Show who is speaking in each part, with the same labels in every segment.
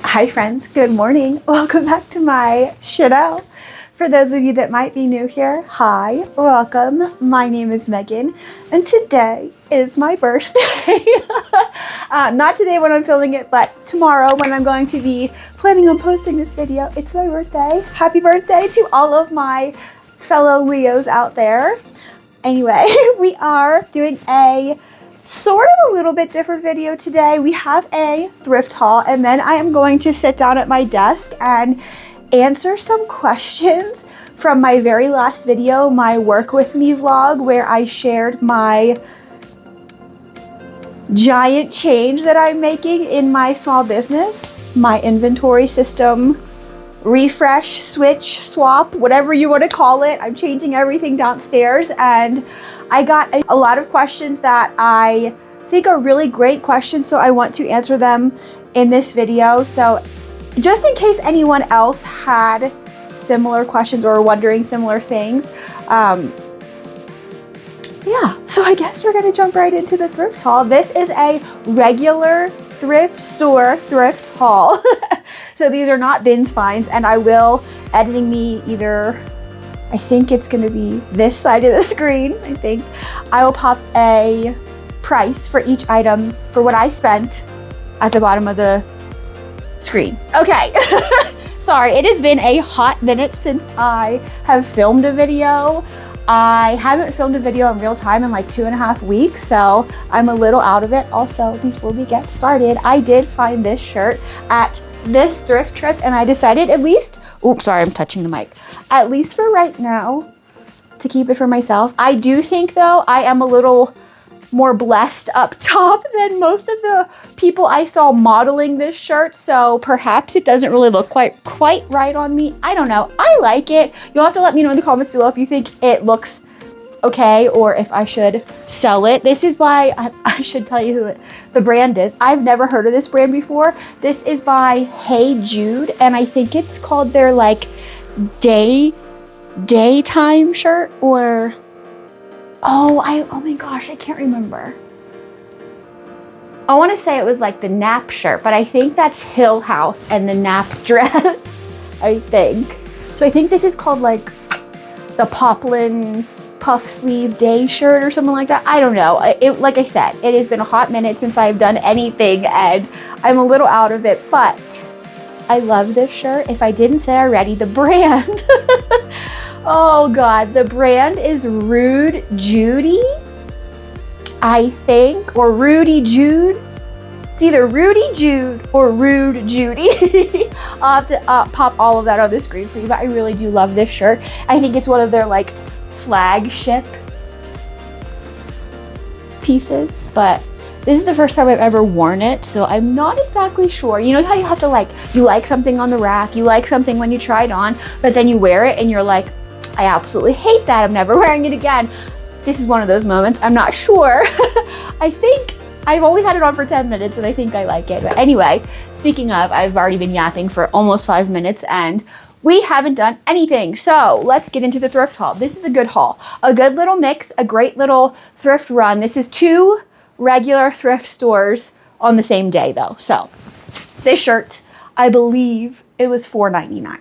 Speaker 1: Hi friends, good morning. Welcome back to my channel. For those of you that might be new here, hi, welcome. My name is Megan and today is my birthday. Not today when I'm filming it, but tomorrow when I'm going to be planning on posting this video. It's my birthday. Happy birthday to all of my fellow Leos out there. Anyway, we are doing a sort of a little bit different video today. We have a thrift haul and then I am going to sit down at my desk and answer some questions from my very last video, my work with me vlog, where I shared my giant change that I'm making in my small business, my inventory system refresh, switch, swap, whatever you want to call it. I'm changing everything downstairs and I got a lot of questions that I think are really great questions, so I want to answer them in this video. So just in case anyone else had similar questions or wondering similar things, yeah, so I guess we're gonna jump right into the thrift haul. This is a regular thrift store thrift haul. So these are not bins finds, and I will editing me either, I think it's gonna be this side of the screen. I think I will pop a price for each item for what I spent at the bottom of the screen. Okay, sorry, it has been a hot minute since I have filmed a video. I haven't filmed a video in real time in like 2.5 weeks, so I'm a little out of it. Also, before we get started, I did find this shirt at this thrift trip and I decided at least, oops, sorry, I'm touching the mic. At least for right now, to keep it for myself. I do think though, I am a little more blessed up top than most of the people I saw modeling this shirt. So perhaps it doesn't really look quite right on me. I don't know. I like it. You'll have to let me know in the comments below if you think it looks okay or if I should sell it. This is by, I should tell you who the brand is. I've never heard of this brand before. This is by Hey Jude, and I think it's called their like daytime shirt, or oh my gosh, I can't remember. I want to say it was like the nap shirt, but I think that's Hill House and the nap dress, I think. So I think this is called like the Poplin puff sleeve day shirt or something like that. I don't know. Like I said, it has been a hot minute since I've done anything and I'm a little out of it, but I love this shirt. If I didn't say already, the brand, oh God, the brand is Rude Judy, I think, or Rudy Jude. It's either Rudy Jude or Rude Judy. I'll have to pop all of that on the screen for you, but I really do love this shirt. I think it's one of their like flagship pieces, but this is the first time I've ever worn it, so I'm not exactly sure. You know how you have to like, you like something on the rack, you like something when you try it on, but then you wear it and you're like, I absolutely hate that, I'm never wearing it again. This is one of those moments. I'm not sure. I think I've only had it on for 10 minutes and I think I like it. But anyway, speaking of, I've already been yapping for almost 5 minutes and we haven't done anything. So let's get into the thrift haul. This is a good haul, a good little mix, a great little thrift run. This is 2 regular thrift stores on the same day though. So this shirt, I believe it was $4.99,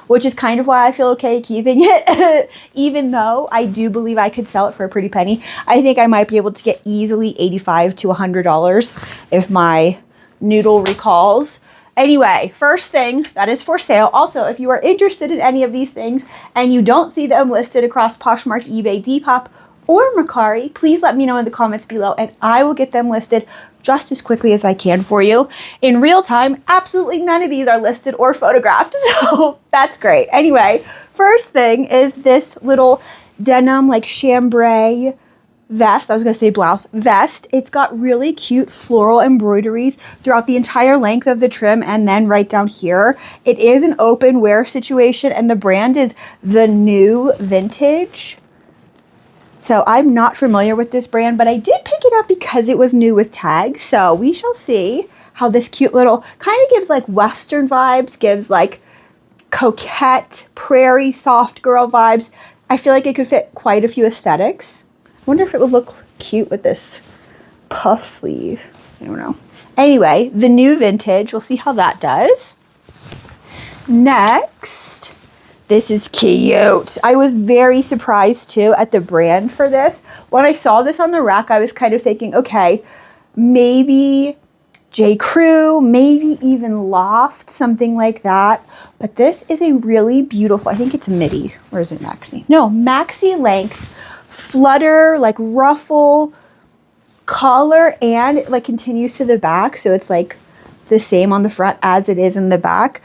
Speaker 1: which is kind of why I feel okay keeping it, even though I do believe I could sell it for a pretty penny. I think I might be able to get easily $85 to $100 if my noodle recalls. Anyway, first thing that is for sale. Also, if you are interested in any of these things and you don't see them listed across Poshmark, eBay, Depop, or Mercari, please let me know in the comments below and I will get them listed just as quickly as I can for you. In real time, absolutely none of these are listed or photographed, so that's great. Anyway, first thing is this little denim like chambray vest. I was gonna say blouse, vest. It's got really cute floral embroideries throughout the entire length of the trim and then right down here. It is an open wear situation and the brand is The New Vintage. So I'm not familiar with this brand, but I did pick it up because it was new with tags. So we shall see how this cute little, kind of gives like Western vibes, gives like coquette, prairie, soft girl vibes. I feel like it could fit quite a few aesthetics. I wonder if it would look cute with this puff sleeve. I don't know. Anyway, the new vintage, we'll see how that does. Next, this is cute. I was very surprised too at the brand for this. When I saw this on the rack, I was kind of thinking, okay, maybe J. Crew, maybe even Loft, something like that. But this is a really beautiful, I think it's a midi. Or is it maxi? No, maxi length, flutter, like ruffle, collar, and it like continues to the back. So it's like the same on the front as it is in the back.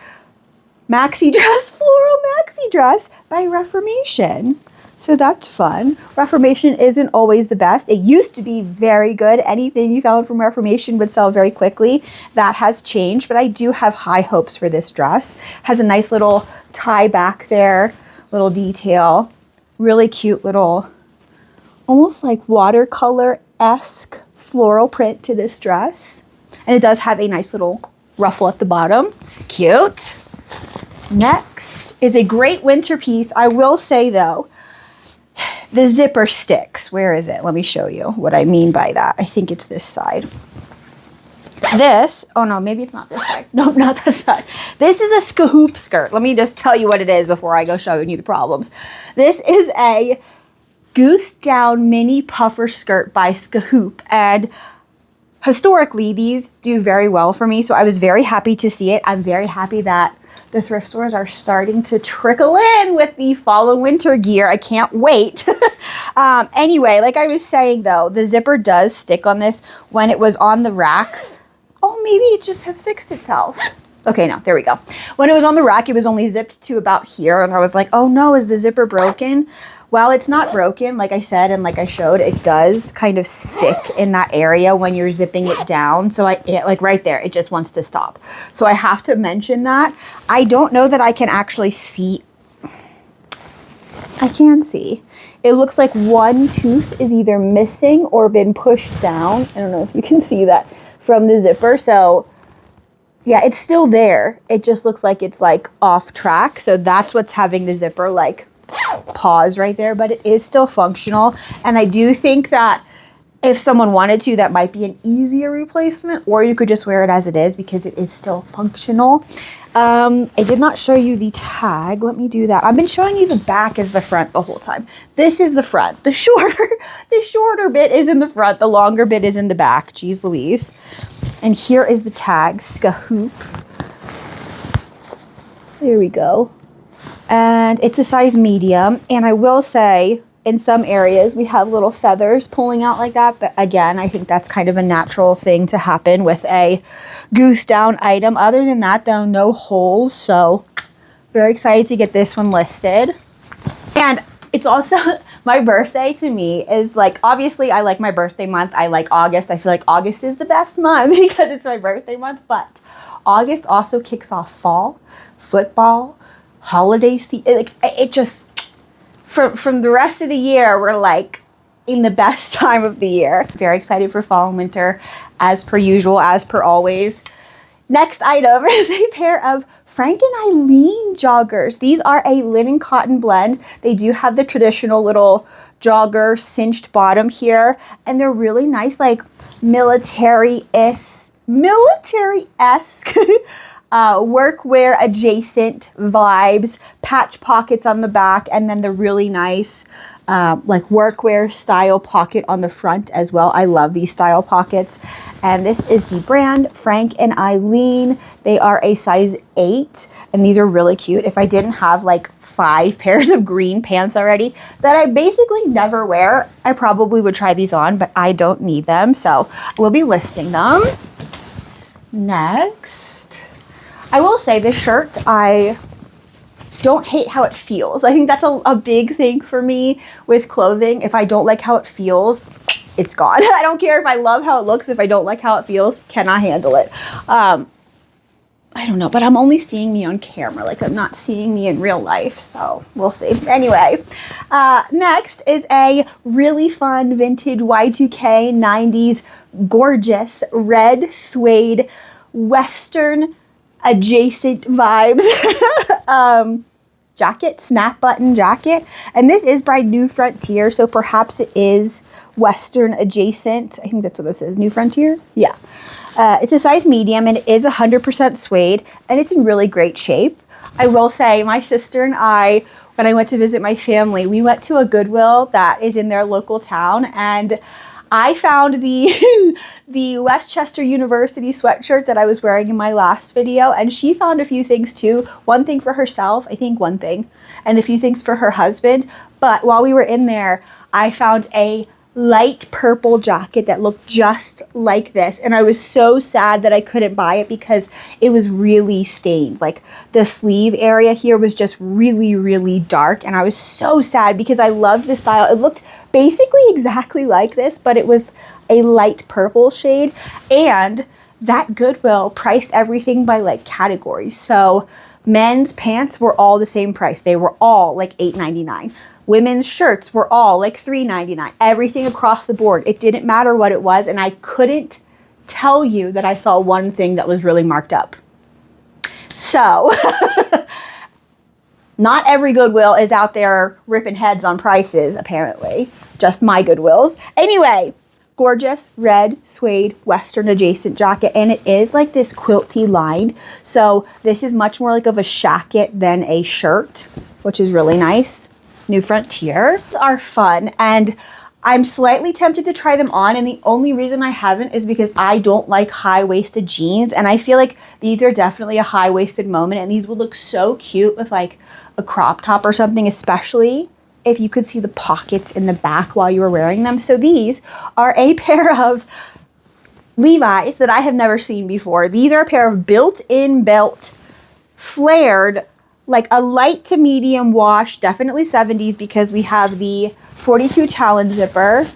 Speaker 1: Maxi dress, floral maxi dress by Reformation. So that's fun. Reformation isn't always the best. It used to be very good. Anything you found from Reformation would sell very quickly. That has changed, but I do have high hopes for this dress. Has a nice little tie back there, little detail. Really cute little, almost like watercolor-esque floral print to this dress. And it does have a nice little ruffle at the bottom. Cute. Next is a great winter piece. I will say though, the zipper sticks. Where is it? Let me show you what I mean by that. I think it's this side. This, oh no, maybe it's not this side. Nope, not this side. This is a Skahoop skirt. Let me just tell you what it is before I go showing you the problems. This is a goose down mini puffer skirt by Skahoop, and historically these do very well for me, so I was very happy to see it. I'm very happy that the thrift stores are starting to trickle in with the fall and winter gear. I can't wait. Anyway, like I was saying though, the zipper does stick on this. When it was on the rack, oh, maybe it just has fixed itself. Okay, no, there we go. When it was on the rack, it was only zipped to about here, and I was like, oh no, is the zipper broken? Well, it's not broken, like I said, and like I showed, it does kind of stick in that area when you're zipping it down. So like right there, it just wants to stop. So I have to mention that. I don't know that I can actually see. I can see. It looks like one tooth is either missing or been pushed down. I don't know if you can see that from the zipper. So yeah, it's still there. It just looks like it's like off track. So that's what's having the zipper like pause right there, but it is still functional. And I do think that if someone wanted to, that might be an easier replacement, or you could just wear it as it is because it is still functional. I did not show you the tag. Let me do that. I've been showing you the back as the front the whole time. This is the front. The shorter bit is in the front. The longer bit is in the back. Jeez Louise. And here is the tag, Skahoop. There we go. And it's a size medium. And I will say, in some areas, we have little feathers pulling out like that. But again, I think that's kind of a natural thing to happen with a goose down item. Other than that, though, no holes. So very excited to get this one listed. And it's also, my birthday to me is like, obviously I like my birthday month. I like August. I feel like August is the best month because it's my birthday month. But August also kicks off fall, football, holiday season. Like, it just, from the rest of the year, we're like in the best time of the year. Very excited for fall and winter, as per usual, as per always. Next item is a pair of Frank and Eileen joggers. These are a linen cotton blend. They do have the traditional little jogger cinched bottom here, and they're really nice, like military-esque workwear adjacent vibes, patch pockets on the back, and then the really nice like workwear style pocket on the front as well. I love these style pockets. And this is the brand Frank and Eileen. They are a size 8, and these are really cute. If I didn't have like 5 pairs of green pants already that I basically never wear, I probably would try these on, but I don't need them, so we'll be listing them. Next, I will say this shirt, I don't hate how it feels. I think that's a big thing for me with clothing. If I don't like how it feels, it's gone. I don't care if I love how it looks. If I don't like how it feels, cannot handle it. I don't know, but I'm only seeing me on camera. Like, I'm not seeing me in real life, so we'll see. Anyway, next is a really fun vintage Y2K 90s gorgeous red suede Western adjacent vibes jacket, snap button jacket. And this is by New Frontier, so perhaps it is Western adjacent. I think that's what this is, New Frontier? Yeah. It's a size medium and it is 100% suede and it's in really great shape. I will say my sister and I, when I went to visit my family, we went to a Goodwill that is in their local town, and I found the the Westchester University sweatshirt that I was wearing in my last video, and she found a few things too. One thing for herself, I think one thing, and a few things for her husband. But while we were in there, I found a light purple jacket that looked just like this, and I was so sad that I couldn't buy it because it was really stained. Like the sleeve area here was just really, really dark, and I was so sad because I loved the style. It looked basically exactly like this, but it was a light purple shade, and that Goodwill priced everything by like categories. So men's pants were all the same price. They were all like $8.99. Women's shirts were all like $3.99. Everything across the board. It didn't matter what it was, and I couldn't tell you that I saw one thing that was really marked up. So, not every Goodwill is out there ripping heads on prices, apparently. Just my Goodwills. Anyway, gorgeous red suede Western adjacent jacket, and it is like this quilty lined. So this is much more like of a shacket than a shirt, which is really nice. New Frontier are fun, and I'm slightly tempted to try them on, and the only reason I haven't is because I don't like high-waisted jeans, and I feel like these are definitely a high-waisted moment, and these would look so cute with like a crop top or something, especially if you could see the pockets in the back while you were wearing them. So these are a pair of Levi's that I have never seen before. These are a pair of built-in belt, flared, like a light to medium wash, definitely 70s, because we have the 42 talon zipper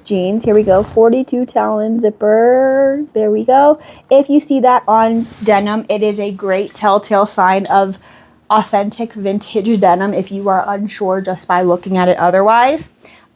Speaker 1: jeans. Here we go, 42 talon zipper. There we go. If you see that on denim, it is a great telltale sign of authentic vintage denim if you are unsure just by looking at it otherwise.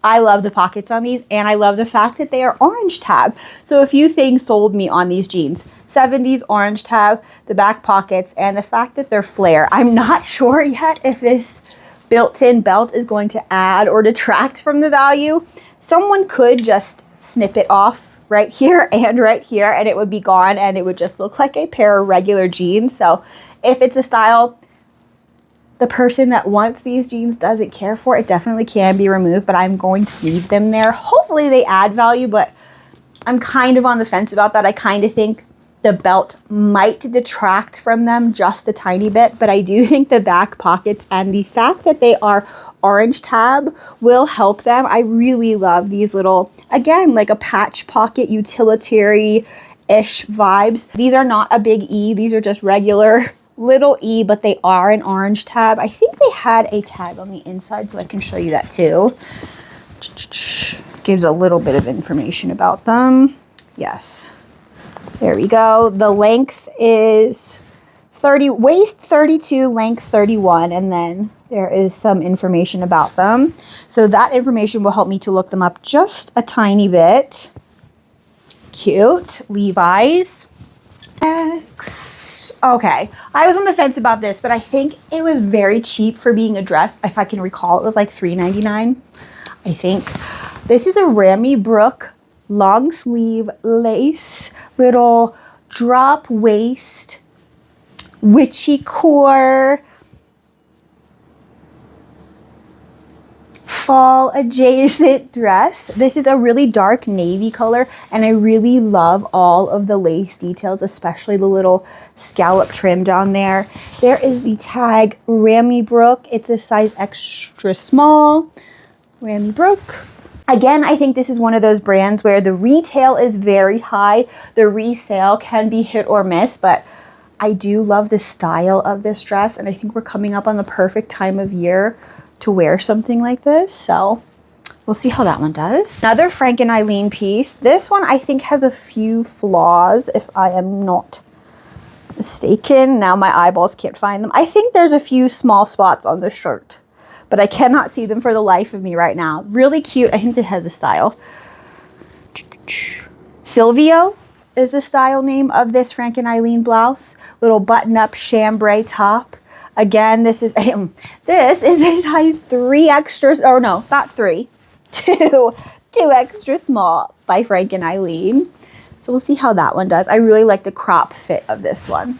Speaker 1: I love the pockets on these, and I love the fact that they are orange tab. So a few things sold me on these jeans. 70s orange tab, the back pockets, and the fact that they're flare. I'm not sure yet if this built-in belt is going to add or detract from the value. Someone could just snip it off right here and right here, and it would be gone, and it would just look like a pair of regular jeans. So if it's a style the person that wants these jeans doesn't care for, it definitely can be removed, but I'm going to leave them there. Hopefully they add value, but I'm kind of on the fence about that. I kind of think the belt might detract from them just a tiny bit, but I do think the back pockets and the fact that they are orange tab will help them. I really love these little, again, like a patch pocket utilitarian-ish vibes. These are not a big E, these are just regular little E, but they are an orange tab. I think they had a tag on the inside, so I can show you that too. Gives a little bit of information about them. Yes. There we go. The length is 30, waist 32, length 31, and then there is some information about them. So that information will help me to look them up just a tiny bit. Cute. Levi's. Okay, I was on the fence about this, but I think it was very cheap for being a dress. If I can recall, it was like $3.99, I think. This is a Rami Brook long sleeve lace, little drop waist, witchy core, fall adjacent dress. This is a really dark navy color, and I really love all of the lace details, especially the little scallop trim down there. There is the tag Rami Brook. It's a size extra small. Rami Brook. Again, I think this is one of those brands where the retail is very high. The resale can be hit or miss, but I do love the style of this dress, and I think we're coming up on the perfect time of year to wear something like this. So we'll see how that one does. Another Frank and Eileen piece. This one I think has a few flaws, if I am not mistaken. Now my eyeballs can't find them. I think there's a few small spots on the shirt, but I cannot see them for the life of me right now. Really cute. I think this has a style. Silvio is the style name of this Frank and Eileen blouse. Little button-up chambray top. Again, this is a size 3 extra, or no, not 3, 2 extra small by Frank and Eileen. So we'll see how that one does. I really like the crop fit of this one.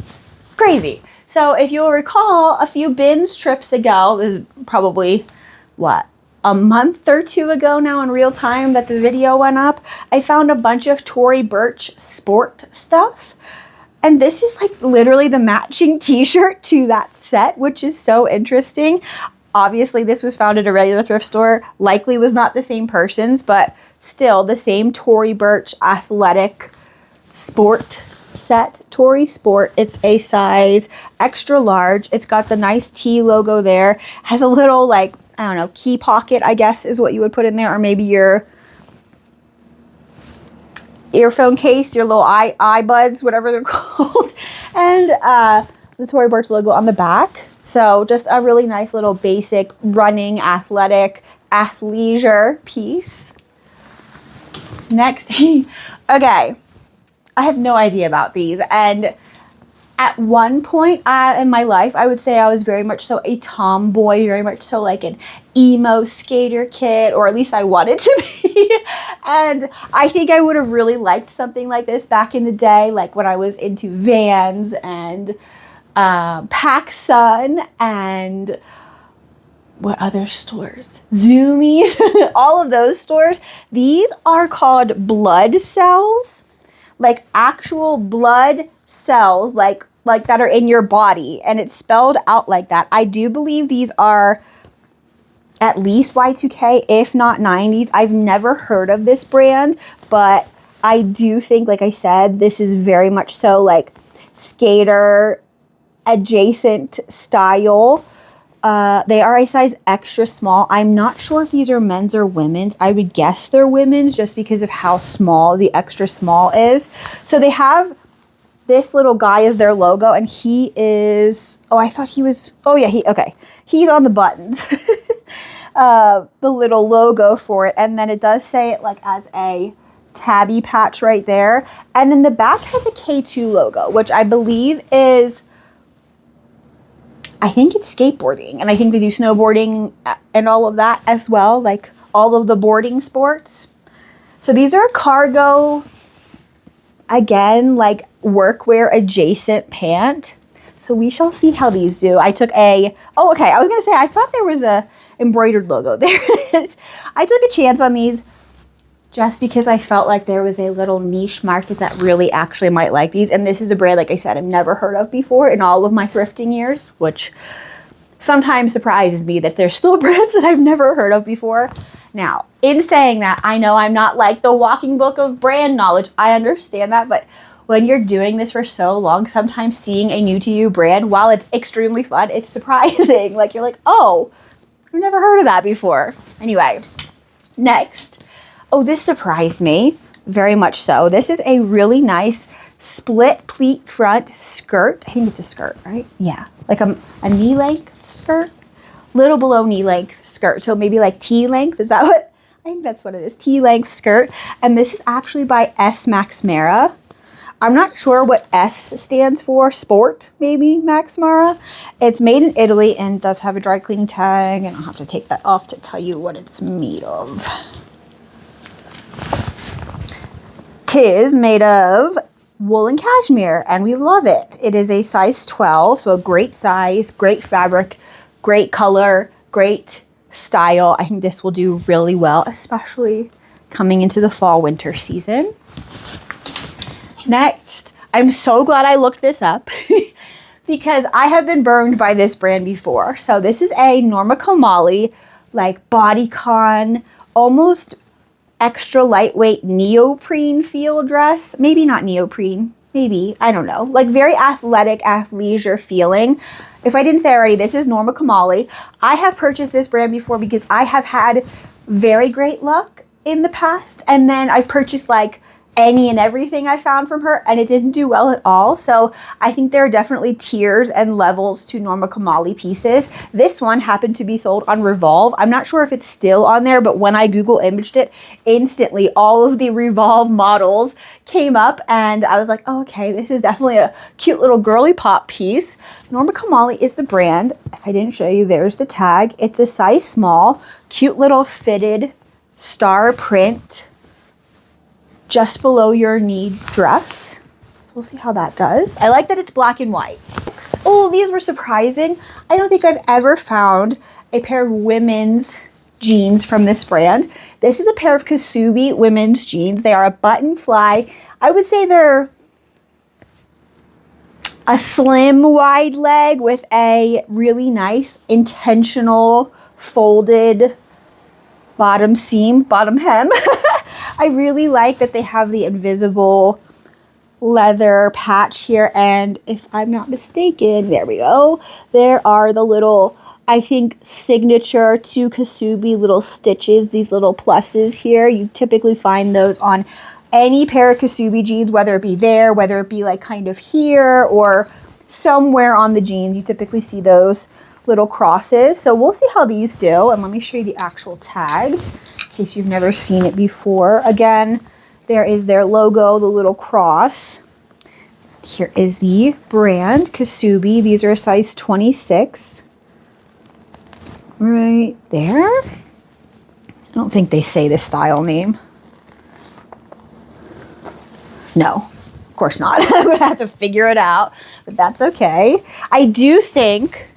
Speaker 1: Crazy. So if you'll recall, a few bins trips ago, this is probably, what, a month or two ago now in real time that the video went up, I found a bunch of Tory Burch sport stuff. And this is like literally the matching t-shirt to that set, which is so interesting. Obviously, this was found at a regular thrift store. Likely was not the same person's, but still the same Tory Burch athletic sport set. Tory Sport. It's a size extra large. It's got the nice T logo there. Has a little, like, I don't know, key pocket, I guess is what you would put in there. Or maybe your earphone case, your little iBuds, whatever they're called. And the Tory Burch logo on the back. So just a really nice little basic running athletic athleisure piece. Next, okay, I have no idea about these. And at one point in my life, I would say I was very much so a tomboy, very much so like an emo skater kid, or at least I wanted to be. And I think I would have really liked something like this back in the day, like when I was into Vans and PacSun and what other stores? Zoomy, all of those stores. These are called blood cells, like actual blood cells, like that are in your body, and it's spelled out like that. I do believe these are at least Y2K, if not 90s. I've never heard of this brand, but I do think, like I said, this is very much so like skater adjacent style. They are a size extra small. I'm not sure if these are men's or women's. I would guess they're women's just because of how small the extra small is. So they have this little guy as their logo, and he is, oh, I thought he was, oh yeah, okay. He's on the buttons. The little logo for it. And then it does say it like as a tabby patch right there. And then the back has a K2 logo, which I believe is, I think it's skateboarding, and I think they do snowboarding and all of that as well, like all of the boarding sports. So these are cargo, again, like workwear adjacent pant. So we shall see how these do. I took a, oh, okay, I was going to say, I thought there was a embroidered logo. There it is. I took a chance on these just because I felt like there was a little niche market that really actually might like these. And this is a brand, like I said, I've never heard of before in all of my thrifting years, which sometimes surprises me that there's still brands that I've never heard of before. Now, in saying that, I know I'm not like the walking book of brand knowledge. I understand that, but when you're doing this for so long, sometimes seeing a new to you brand, while it's extremely fun, it's surprising. Like you're like, oh, I've never heard of that before. Anyway, next. Oh, this surprised me very much so. This is a really nice split pleat front skirt. I think it's a skirt, right? Yeah, like a knee length skirt, little below knee length skirt. So maybe like T length. Is that what? I think that's what it is. T length skirt. And this is actually by S. Max Mara. I'm not sure what S stands for. Sport, maybe, Max Mara. It's made in Italy and does have a dry cleaning tag. And I'll have to take that off to tell you what it's made of. Tis made of wool and cashmere, and we love it. It is a size 12, so a great size, great fabric, great color, great style. I think this will do really well, especially coming into the fall winter season. Next, I'm so glad I looked this up because I have been burned by this brand before. So this is a Norma Kamali, like bodycon, almost extra lightweight neoprene feel dress. Maybe not neoprene, maybe, I don't know. Like very athletic, athleisure feeling. If I didn't say already, this is Norma Kamali. I have purchased this brand before because I have had very great luck in the past. And then I've purchased like any and everything I found from her, and it didn't do well at all. So I think there are definitely tiers and levels to Norma Kamali pieces. This one happened to be sold on Revolve. I'm not sure if it's still on there, but when I Google imaged it, instantly all of the Revolve models came up, and I was like, oh, okay, this is definitely a cute little girly pop piece. Norma Kamali is the brand. If I didn't show you, there's the tag. It's a size small, cute little fitted star print just below your knee dress. So we'll see how that does. I like that it's black and white. Oh, these were surprising. I don't think I've ever found a pair of women's jeans from this brand. This is a pair of Kasubi women's jeans. They are a button fly. I would say they're a slim wide leg with a really nice intentional folded bottom seam, bottom hem. I really like that they have the invisible leather patch here, and if I'm not mistaken, there we go, there are the little, I think, signature to Kasubi little stitches, these little pluses here. You typically find those on any pair of Kasubi jeans, whether it be there, whether it be like kind of here or somewhere on the jeans. You typically see those little crosses. So we'll see how these do, and let me show you the actual tag in case you've never seen it before. Again, there is their logo, the little cross. Here is the brand, Kasubi. These are a size 26. Right there. I don't think they say the style name. No, of course not. I'm going to have to figure it out, but that's okay. I do think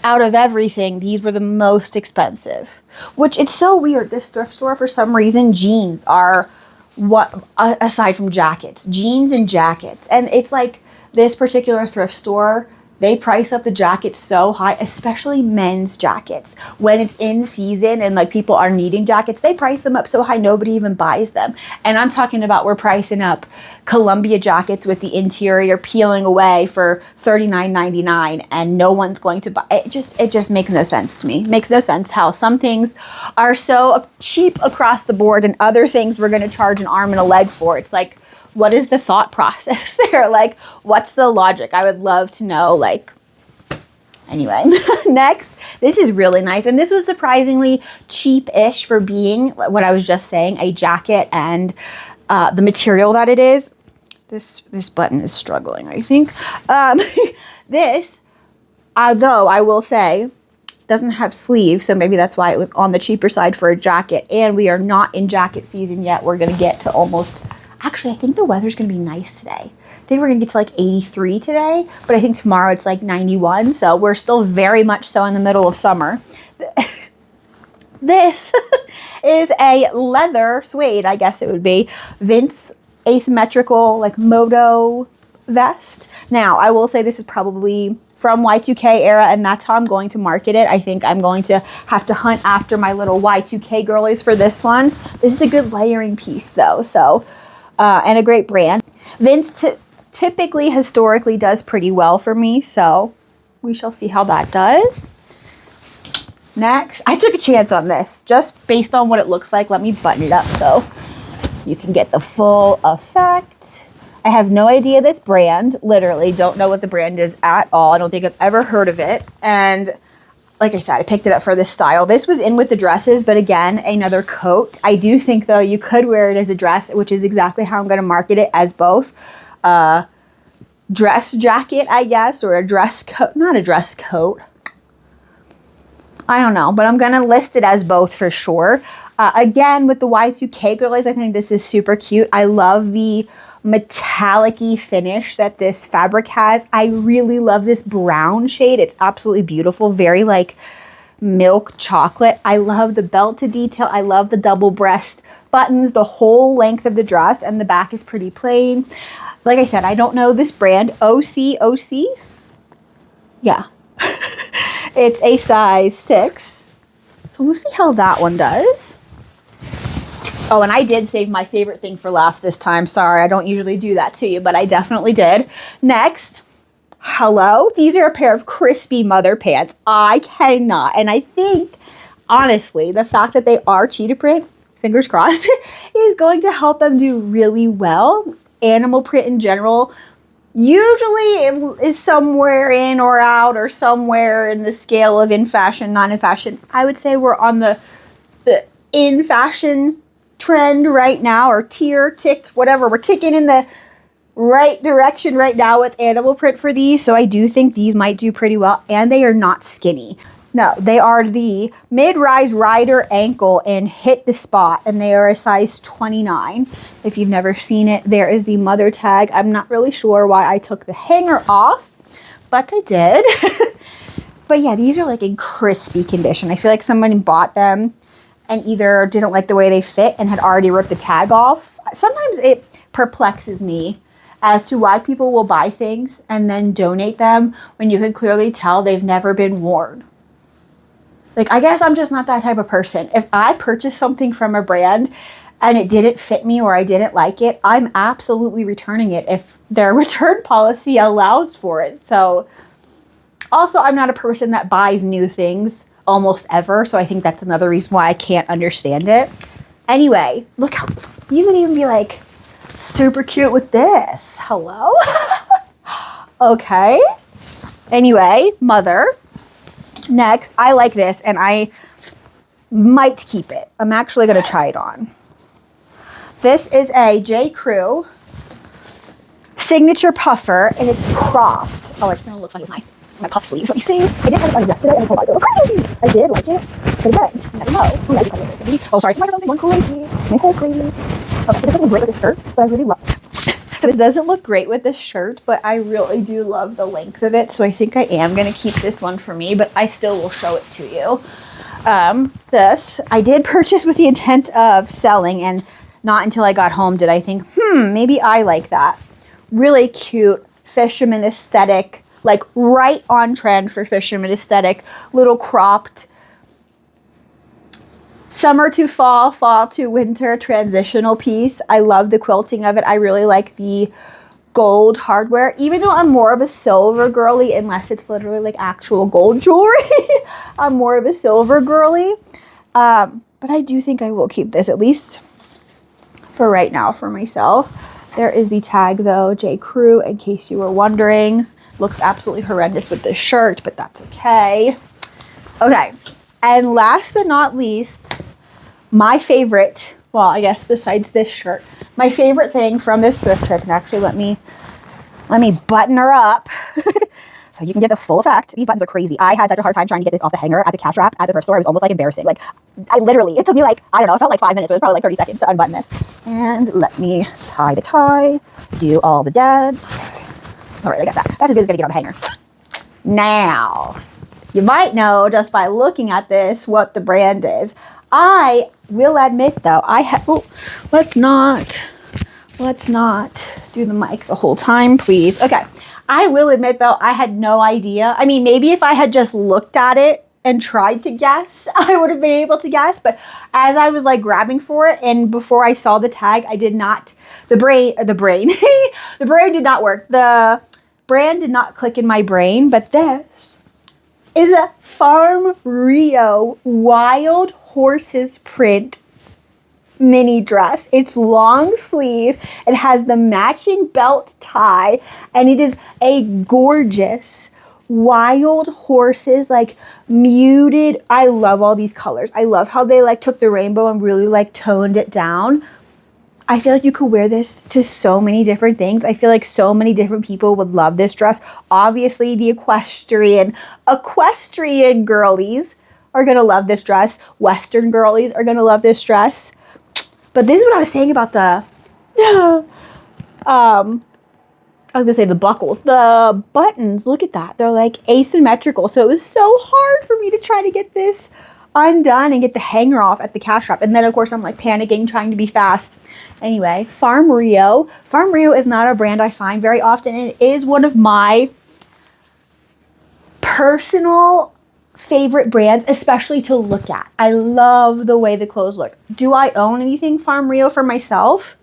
Speaker 1: out of everything, these were the most expensive, which it's so weird. This thrift store, for some reason, jeans are what, aside from jackets, jeans and jackets. And it's like this particular thrift store, they price up the jackets so high, especially men's jackets. When it's in season and like people are needing jackets, they price them up so high nobody even buys them. And I'm talking about we're pricing up Columbia jackets with the interior peeling away for $39.99 and no one's going to buy it. Just makes no sense to me. It makes no sense how some things are so cheap across the board and other things we're going to charge an arm and a leg for. It's like, what is the thought process there? Like, what's the logic? I would love to know, like, anyway. Next, this is really nice. And this was surprisingly cheap-ish for being, what I was just saying, a jacket and the material that it is. This button is struggling, I think. This, though, I will say, doesn't have sleeves, so maybe that's why it was on the cheaper side for a jacket. And we are not in jacket season yet. We're going to get to almost... Actually, I think the weather's going to be nice today. I think we're going to get to like 83 today, but I think tomorrow it's like 91. So we're still very much so in the middle of summer. This is a leather suede, I guess it would be, Vince asymmetrical like moto vest. Now, I will say this is probably from Y2K era, and that's how I'm going to market it. I think I'm going to have to hunt after my little Y2K girlies for this one. This is a good layering piece though, so... and a great brand. Vince typically, historically does pretty well for me, so we shall see how that does. Next, I took a chance on this, just based on what it looks like. Let me button it up so you can get the full effect. I have no idea this brand, literally don't know what the brand is at all. I don't think I've ever heard of it, and like I said, I picked it up for this style. This was in with the dresses, but again, another coat. I do think, though, you could wear it as a dress, which is exactly how I'm going to market it, as both a dress jacket, I guess, or a dress coat. Not a dress coat. I don't know, but I'm going to list it as both for sure. Again, with the Y2K girlies, I think this is super cute. I love the metallic-y finish that this fabric has. I really love this brown shade. It's absolutely beautiful, very like milk chocolate. I love the belt to detail. I love the double breast buttons, the whole length of the dress, and the back is pretty plain. Like I said, I don't know this brand. OC? Yeah. It's a size 6. So we'll see how that one does. Oh, and I did save my favorite thing for last this time. Sorry, I don't usually do that to you, but I definitely did. Next, hello. These are a pair of crispy mother pants. I cannot. And I think, honestly, the fact that they are cheetah print, fingers crossed, is going to help them do really well. Animal print in general usually it is somewhere in or out or somewhere in the scale of in fashion, not in fashion. I would say we're on the in fashion trend right now, or tick, whatever. We're ticking in the right direction right now with animal print for these. So I do think these might do pretty well, and they are not skinny. No, they are the mid-rise rider ankle in Hit the Spot, and they are a size 29. If you've never seen it, there is the mother tag. I'm not really sure why I took the hanger off, but I did. But yeah, these are like in crispy condition. I feel like someone bought them and either didn't like the way they fit and had already ripped the tag off. Sometimes it perplexes me as to why people will buy things and then donate them when you can clearly tell they've never been worn. Like, I guess I'm just not that type of person. If I purchase something from a brand and it didn't fit me or I didn't like it, I'm absolutely returning it if their return policy allows for it. So also, I'm not a person that buys new things almost ever, so I think that's another reason why I can't understand it. Anyway, look how these would even be like super cute with this. Hello? Okay. Anyway, mother. Next, I like this and I might keep it. I'm actually going to try it on. This is a J. Crew signature puffer and it's cropped. Oh, it's going to look like my puff sleeves. Let me see. I did have it on yesterday and I thought, oh, I did like it. But again, you never know. Oh, sorry. One crazy. My whole crazy. Oh, it doesn't look great with this shirt, but I really love it. So this doesn't look great with this shirt, but I really do love the length of it. So I think I am going to keep this one for me, but I still will show it to you. This I did purchase with the intent of selling, and not until I got home did I think, maybe I like that. Really cute fisherman aesthetic, like right on trend for fisherman aesthetic, little cropped summer to fall, fall to winter transitional piece. I love the quilting of it. I really like the gold hardware, even though I'm more of a silver girly, unless it's literally like actual gold jewelry. I'm more of a silver girly. But I do think I will keep this, at least for right now, for myself. There is the tag though, J. Crew, in case you were wondering. Looks absolutely horrendous with this shirt, but that's okay. Okay, and last but not least, my favorite, well, I guess besides this shirt, my favorite thing from this thrift trip, and actually let me button her up so you can get the full effect. These buttons are crazy. I had such a hard time trying to get this off the hanger at the cash wrap at the thrift store. It was almost like embarrassing. Like, I literally, it took me like, I don't know, it felt like 5 minutes, but it was probably like 30 seconds to unbutton this. And let me tie the tie, do all the dads. All right, I guess that's as good as gonna get on the hanger. Now, you might know just by looking at this what the brand is. I will admit though, let's not do the mic the whole time, please. Okay, I will admit though, I had no idea. I mean, maybe if I had just looked at it and tried to guess, I would have been able to guess. But as I was like grabbing for it and before I saw the tag, I did not, the brain the brain did not work. The brand did not click in my brain, but this is a Farm Rio Wild Horses print mini dress. It's long sleeve. It has the matching belt tie, and it is a gorgeous wild horses, like muted. I love all these colors. I love how they like took the rainbow and really like toned it down. I feel like you could wear this to so many different things. I feel like so many different people would love this dress. Obviously, the equestrian girlies are going to love this dress. Western girlies are going to love this dress. But this is what I was saying about the, I was going to say the buckles. The buttons, look at that. They're like asymmetrical. So it was so hard for me to try to get this undone and get the hanger off at the cash wrap. And then, of course, I'm like panicking, trying to be fast. Anyway, Farm Rio. Farm Rio is not a brand I find very often. It is one of my personal favorite brands, especially to look at. I love the way the clothes look. Do I own anything Farm Rio for myself?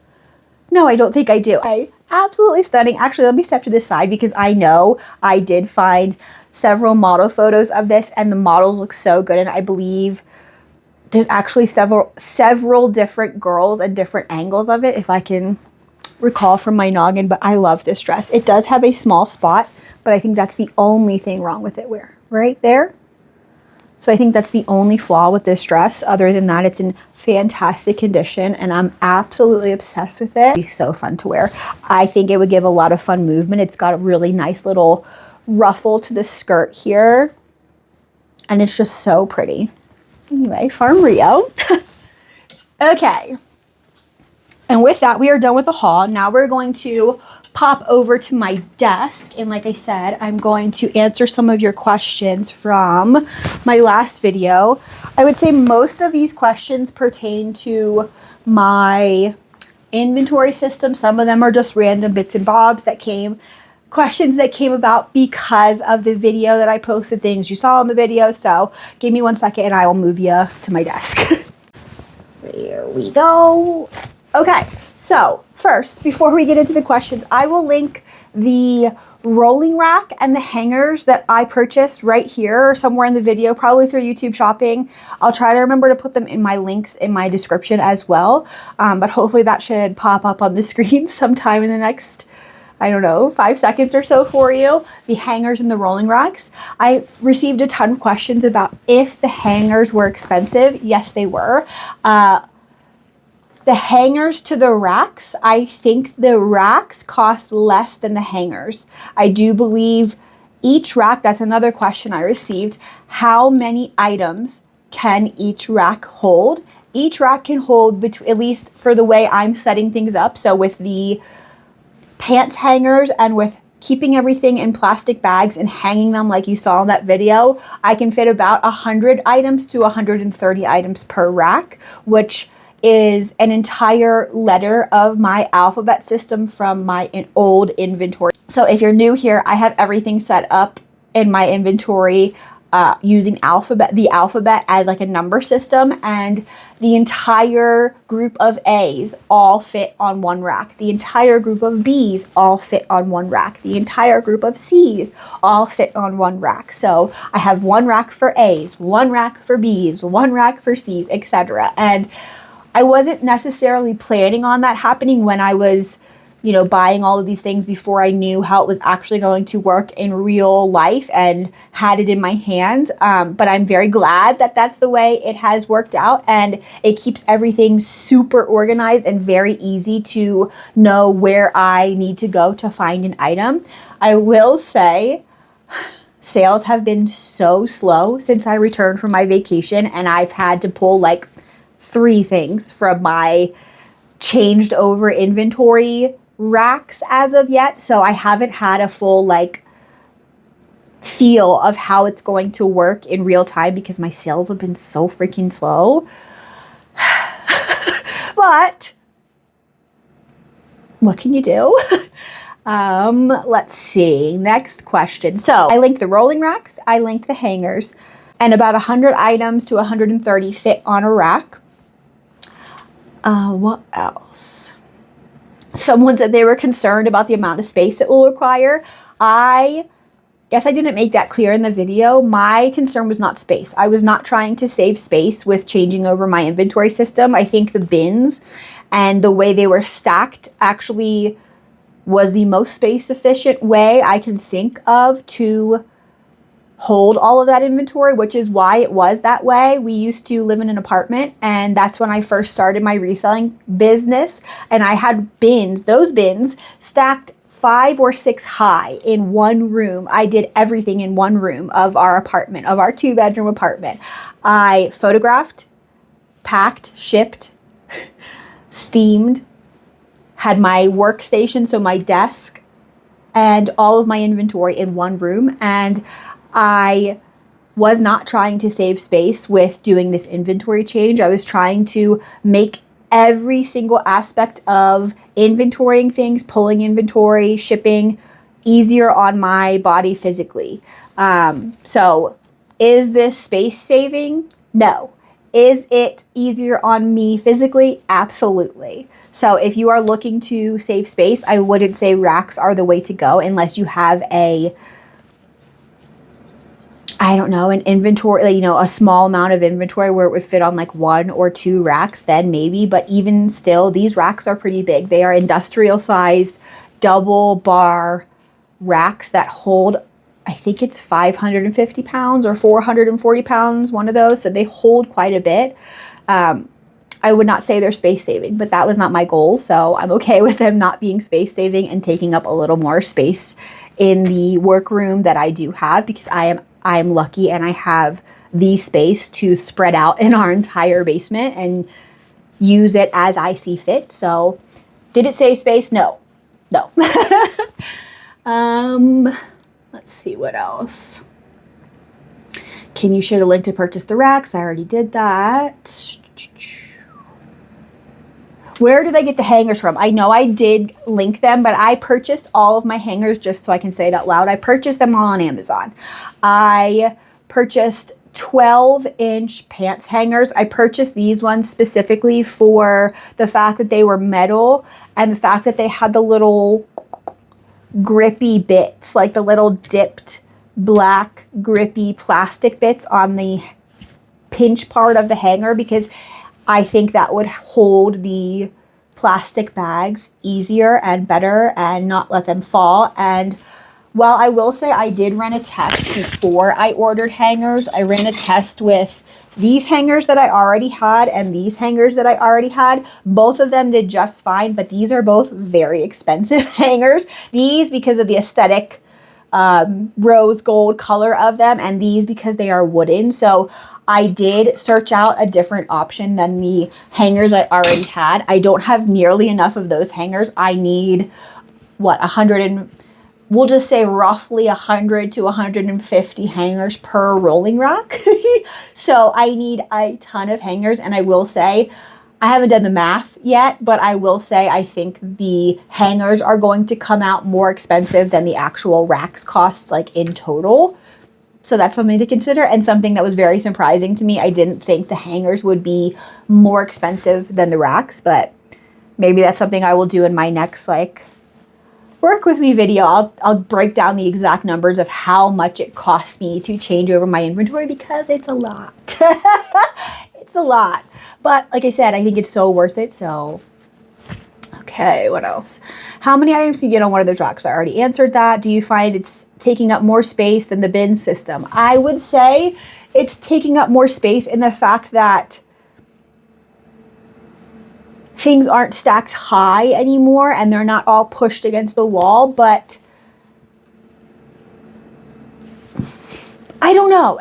Speaker 1: No, I don't think I do. Absolutely stunning. Actually, let me step to this side because I know I did find several model photos of this and the models look so good, and I believe there's actually several different girls and different angles of it, if I can recall from my noggin. But I love this dress. It does have a small spot, but I think that's the only thing wrong with it. Where? Right there. So I think that's the only flaw with this dress. Other than that, it's in fantastic condition and I'm absolutely obsessed with it. It'd be so fun to wear. I think it would give a lot of fun movement. It's got a really nice little ruffle to the skirt here. and it's just so pretty. Anyway, Farm Rio. Okay. And with that, we are done with the haul. Now we're going to pop over to my desk. And like I said, I'm going to answer some of your questions from my last video. I would say most of these questions pertain to my inventory system. Some of them are just random bits and bobs that came, questions that came about because of the video that I posted, things you saw in the video. So give me 1 second and I will move you to my desk. There we go. Okay, so first, before we get into the questions, I will link the rolling rack and the hangers that I purchased right here or somewhere in the video, probably through YouTube shopping. I'll try to remember to put them in my links in my description as well, but hopefully that should pop up on the screen sometime in the next, I don't know, 5 seconds or so for you. The hangers and the rolling racks. I received a ton of questions about if the hangers were expensive. Yes, they were. The hangers to the racks, I think the racks cost less than the hangers. I do believe each rack, that's another question I received, how many items can each rack hold? Each rack can hold, at least for the way I'm setting things up, so with the pants hangers and with keeping everything in plastic bags and hanging them like you saw in that video, I can fit about 100 items to 130 items per rack, which is an entire letter of my alphabet system from my old inventory. So if you're new here, I have everything set up in my inventory using the alphabet as like a number system, and the entire group of A's all fit on one rack. The entire group of B's all fit on one rack. The entire group of C's all fit on one rack. So I have one rack for A's, one rack for B's, one rack for C's, etc. And I wasn't necessarily planning on that happening when I was, you know, buying all of these things before I knew how it was actually going to work in real life and had it in my hands. But I'm very glad that that's the way it has worked out, and it keeps everything super organized and very easy to know where I need to go to find an item. I will say, sales have been so slow since I returned from my vacation, and I've had to pull like 3 things from my changed over inventory racks as of yet. So I haven't had a full like feel of how it's going to work in real time because my sales have been so freaking slow. But what can you do? Let's see. Next question. So I linked the rolling racks. I linked the hangers, and about 100 items to 130 fit on a rack. What else? Someone said they were concerned about the amount of space it will require. I guess I didn't make that clear in the video. My concern was not space. I was not trying to save space with changing over my inventory system. I think the bins and the way they were stacked actually was the most space efficient way I can think of to hold all of that inventory, which is why it was that way. We used to live in an apartment, and that's when I first started my reselling business, and I had bins, those bins stacked 5 or 6 high in one room. I did everything in one room of our apartment, of our 2-bedroom apartment. I photographed, packed, shipped, steamed, had my workstation, so my desk, and all of my inventory in one room. And I was not trying to save space with doing this inventory change. I was trying to make every single aspect of inventorying things, pulling inventory, shipping, easier on my body physically. So is this space saving? No. Is it easier on me physically? Absolutely. So if you are looking to save space, I wouldn't say racks are the way to go unless you have an inventory, like, a small amount of inventory where it would fit on like 1 or 2 racks, then maybe. But even still, these racks are pretty big. They are industrial sized double bar racks that hold, I think it's 550 pounds or 440 pounds, one of those. So they hold quite a bit. I would not say they're space saving, but that was not my goal. So I'm okay with them not being space saving and taking up a little more space in the workroom that I do have, because I am lucky and I have the space to spread out in our entire basement and use it as I see fit. So did it save space? No. No. Let's see what else. Can you share the link to purchase the racks? I already did that. Where did I get the hangers from? I know I did link them, but I purchased all of my hangers, just so I can say it out loud. I purchased them all on Amazon. I purchased 12-inch pants hangers. I purchased these ones specifically for the fact that they were metal and the fact that they had the little grippy bits, like the little dipped black grippy plastic bits on the pinch part of the hanger, because I think that would hold the plastic bags easier and better and not let them fall. And while I will say I did run a test before I ordered hangers, I ran a test with these hangers that I already had and these hangers that I already had. Both of them did just fine, but these are both very expensive hangers. These because of the aesthetic rose gold color of them, and these because they are wooden. So I did search out a different option than the hangers I already had. I don't have nearly enough of those hangers. I need, what, 100 and, we'll just say roughly 100 to 150 hangers per rolling rack. So I need a ton of hangers, and I will say, I haven't done the math yet, but I will say I think the hangers are going to come out more expensive than the actual racks costs, like in total. So that's something to consider, and something that was very surprising to me. I didn't think the hangers would be more expensive than the racks, but maybe that's something I will do in my next like work with me video. I'll break down the exact numbers of how much it costs me to change over my inventory, because it's a lot. It's a lot. But like I said, I think it's so worth it. So, okay, what else? How many items can you get on one of those racks? I already answered that. Do you find it's taking up more space than the bin system? I would say it's taking up more space in the fact that things aren't stacked high anymore and they're not all pushed against the wall, but I don't know.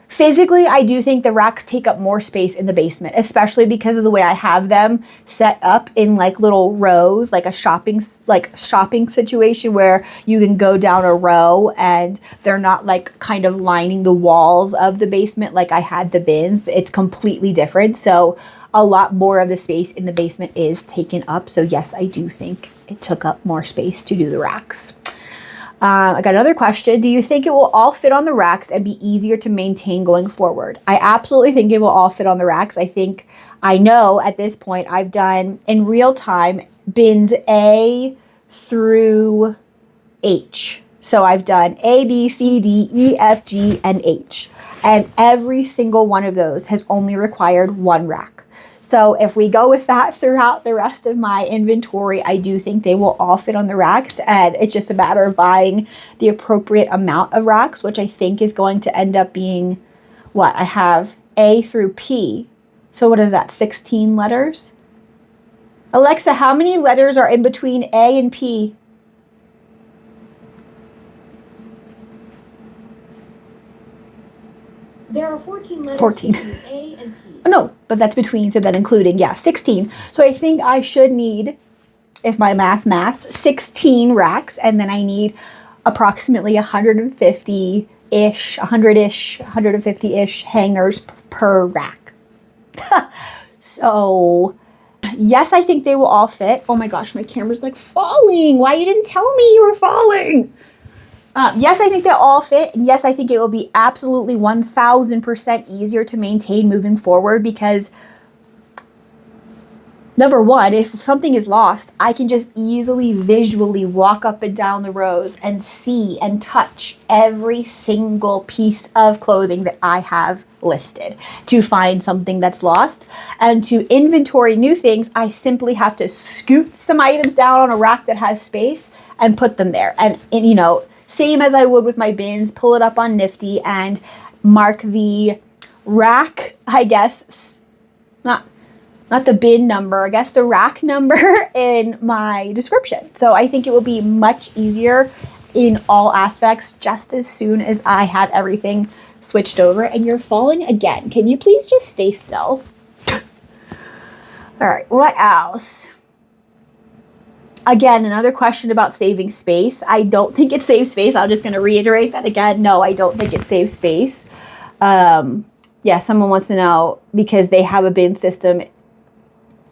Speaker 1: Physically, I do think the racks take up more space in the basement, especially because of the way I have them set up in like little rows, like a shopping situation where you can go down a row and they're not like kind of lining the walls of the basement like I had the bins. It's completely different. So a lot more of the space in the basement is taken up. So yes, I do think it took up more space to do the racks. I got another question. Do you think it will all fit on the racks and be easier to maintain going forward? I absolutely think it will all fit on the racks. I know at this point I've done in real time bins A through H. So I've done A, B, C, D, E, F, G, and H. And every single one of those has only required one rack. So if we go with that throughout the rest of my inventory, I do think they will all fit on the racks, and it's just a matter of buying the appropriate amount of racks, which I think is going to end up being, what, I have A through P. So what is that, 16 letters? Alexa, how many letters are in between A and P?
Speaker 2: There are 14 letters
Speaker 1: 14.
Speaker 2: between A and P.
Speaker 1: Oh, no, but that's between, so that including, yeah, 16. So I think I should need, if my maths, 16 racks, and then I need approximately 150-ish, 100-ish, 150-ish hangers per rack. So, yes, I think they will all fit. Oh my gosh, my camera's like falling. Why you didn't tell me you were falling? Yes, I think they'll all fit. And yes, I think it will be absolutely 1000% easier to maintain moving forward, because number one, if something is lost, I can just easily visually walk up and down the rows and see and touch every single piece of clothing that I have listed to find something that's lost. And to inventory new things, I simply have to scoot some items down on a rack that has space and put them there. And you know, same as I would with my bins, pull it up on Nifty and mark the rack, I guess, not the bin number, I guess the rack number in my description. So I think it will be much easier in all aspects just as soon as I have everything switched over and you're falling again. Can you please just stay still? All right, what else? Again, another question about saving space. I don't think it saves space. I'm just going to reiterate that again. No, I don't think it saves space. Yeah, someone wants to know because they have a bin system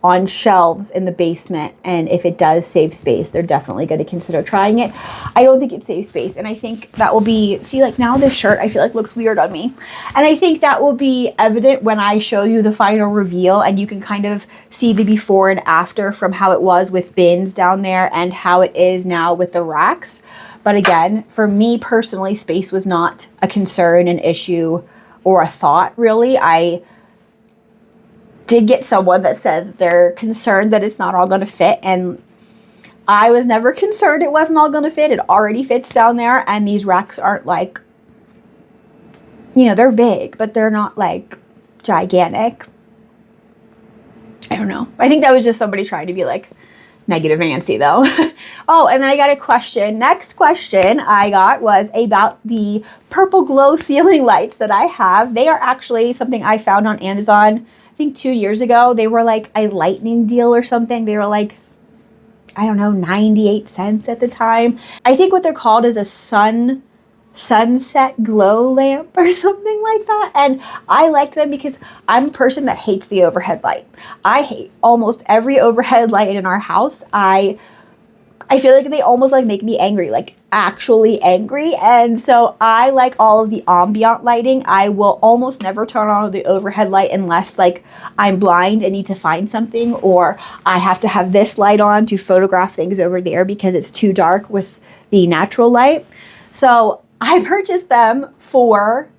Speaker 1: on shelves in the basement, and if it does save space, they're definitely going to consider trying it. I don't think it saves space, and I think that will be, see, like now this shirt I feel like looks weird on me, and I think that will be evident when I show you the final reveal, and you can kind of see the before and after from how it was with bins down there and how it is now with the racks. But again, for me personally, space was not a concern, an issue, or a thought really. I did get someone that said they're concerned that it's not all going to fit, and I was never concerned it wasn't all going to fit. It already fits down there, and these racks aren't like, you know, they're big, but they're not like gigantic. I don't know. I think that was just somebody trying to be like negative Nancy though. Oh, and then I got a question. Next question I got was about the purple glow ceiling lights that I have. They are actually something I found on Amazon, I think 2 years ago. They were like a lightning deal or something. They were like, I don't know, 98 cents at the time. I think what they're called is a sunset glow lamp or something like that. And I liked them because I'm a person that hates the overhead light. I hate almost every overhead light in our house. I feel like they almost like make me angry, like actually angry. And so I like all of the ambient lighting. I will almost never turn on the overhead light unless like I'm blind and need to find something, or I have to have this light on to photograph things over there because it's too dark with the natural light. So I purchased them for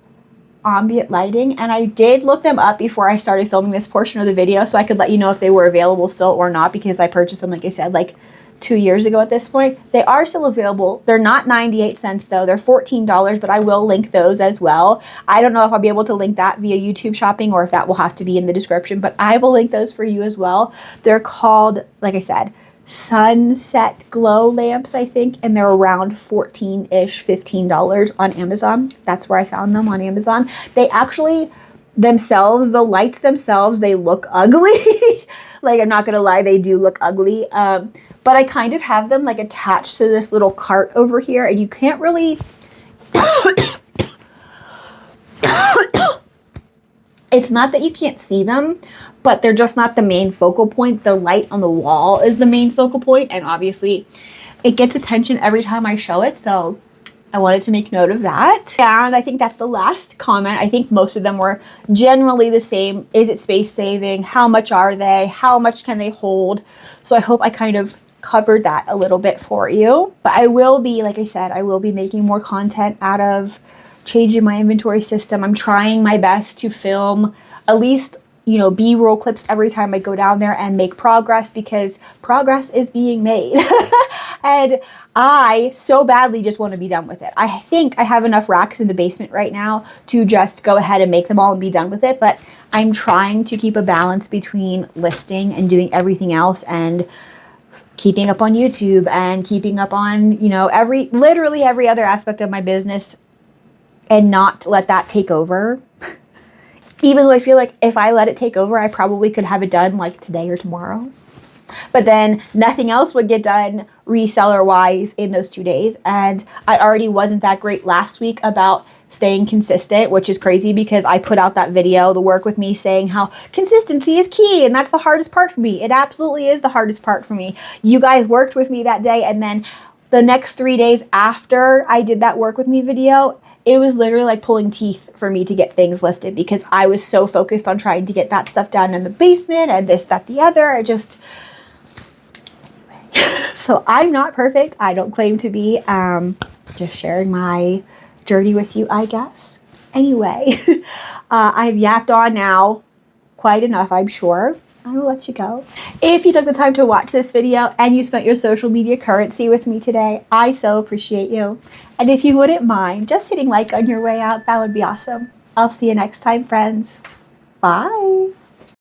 Speaker 1: ambient lighting, and I did look them up before I started filming this portion of the video so I could let you know if they were available still or not, because I purchased them, like I said, like 2 years ago at this point. They are still available. They're not 98 cents though. They're $14, but I will link those as well. I don't know if I'll be able to link that via YouTube shopping or if that will have to be in the description, but I will link those for you as well. They're called, like I said, sunset glow lamps, I think, and they're around $14-ish, $15 on Amazon. That's where I found them, on Amazon. They actually themselves, the lights themselves, they look ugly. Like, I'm not gonna lie, they do look ugly. But I kind of have them like attached to this little cart over here, and you can't really it's not that you can't see them, but they're just not the main focal point. The light on the wall is the main focal point, and obviously it gets attention every time I show it, so I wanted to make note of that. And I think that's the last comment. I think most of them were generally the same. Is it space saving? How much are they? How much can they hold? So I hope I kind of covered that a little bit for you. But I will be, like I said, I will be making more content out of changing my inventory system. I'm trying my best to film at least, you know, B-roll clips every time I go down there and make progress, because progress is being made. And I so badly just want to be done with it. I think I have enough racks in the basement right now to just go ahead and make them all and be done with it. But I'm trying to keep a balance between listing and doing everything else, and keeping up on YouTube and keeping up on, you know, literally every other aspect of my business, and not let that take over. Even though I feel like if I let it take over, I probably could have it done like today or tomorrow. But then nothing else would get done reseller-wise in those 2 days. And I already wasn't that great last week about staying consistent, which is crazy because I put out that video, the work with me, saying how consistency is key, and that's the hardest part for me. It absolutely is the hardest part for me. You guys worked with me that day, and then the next 3 days after I did that work with me video, it was literally like pulling teeth for me to get things listed, because I was so focused on trying to get that stuff done in the basement and this, that, the other. I just, so I'm not perfect. I don't claim to be, just sharing my journey with you, I guess. Anyway, I've yapped on now quite enough, I'm sure. I will let you go. If you took the time to watch this video and you spent your social media currency with me today, I so appreciate you. And if you wouldn't mind just hitting like on your way out, that would be awesome. I'll see you next time, friends. Bye.